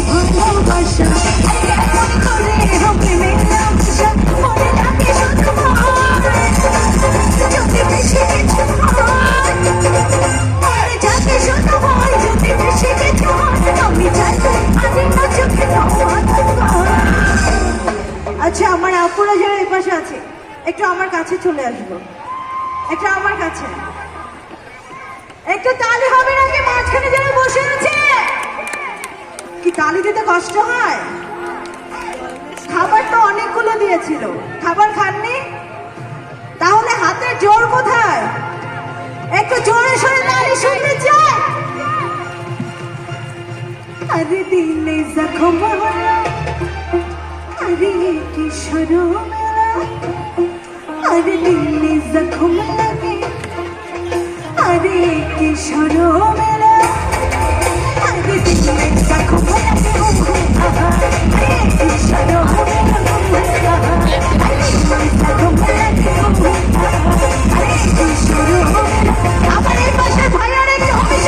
ভালোবাসা কেমন করে হবে মেলামেশা মনে লাগে শুধু যদি বেশি কিছু হয় মনে যাকে শুধু হয় যদি বেশি কিছু হয় আমি চাইতে আরে না চোখে আচ্ছা আমার আপুরা যারা এই পাশে আছে একটু আমার কাছে চলে আসবো একটু আমার কাছে একটু তালি হবে নাকি মাঝখানে যারা বসে আছে কি তালি দিতে কষ্ট হয় খাবার তো অনেকগুলো দিয়েছিল খাবার খাননি তাহলে হাতের জোর কোথায় একটু জোরে সোরে তালি শুনতে চাই আরে দিলে জখম হলো আরে কি শরমেলা আরে দিলে জখম লাগে আরে কি শরমেলা আরে দিলে জখম লাগে আরে কি শরমেলা আরে জখম লাগে আরে কি শরমেলা আমার এই পাশে ভাইয়ার একটু হবে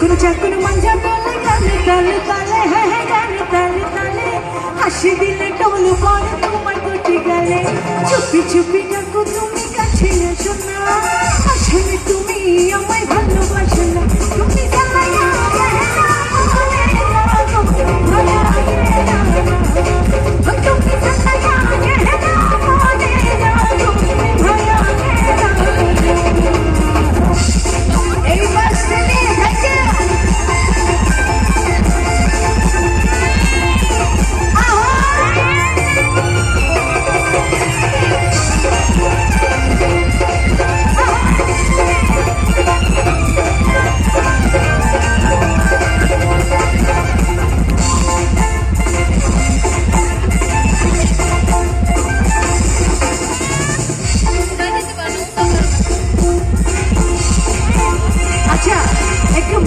শোনা চাকুর মাঞ্জা বলে গালে তালে তালে হ্যাঁ হ্যাঁ গালে তালে তালে হাসি দিলে টোল পরে তোমার দুটি গালে চুপি চুপি ডাকো তুমি কাছে এসো না আসলে তুমি আমায় ভালোবাসো না তুমি জানাইয়া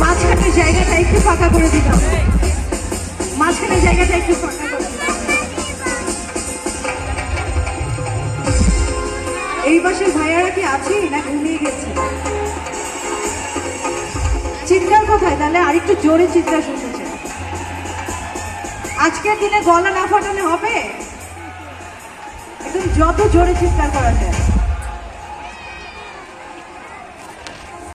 মাঝখানে জায়গাটা একটু ফাঁকা করে দিলাম মাঝখানে জায়গাটা একটু ফাঁকা করে এই পাশের ভাইয়ারা কি আছে না ঘুমিয়ে গেছে চিৎকার কোথায় তাহলে আরেকটু জোরে চিৎকার শুনেছে আজকের দিনে গলা না ফাটালে হবে একদম যত জোরে চিৎকার করা যায়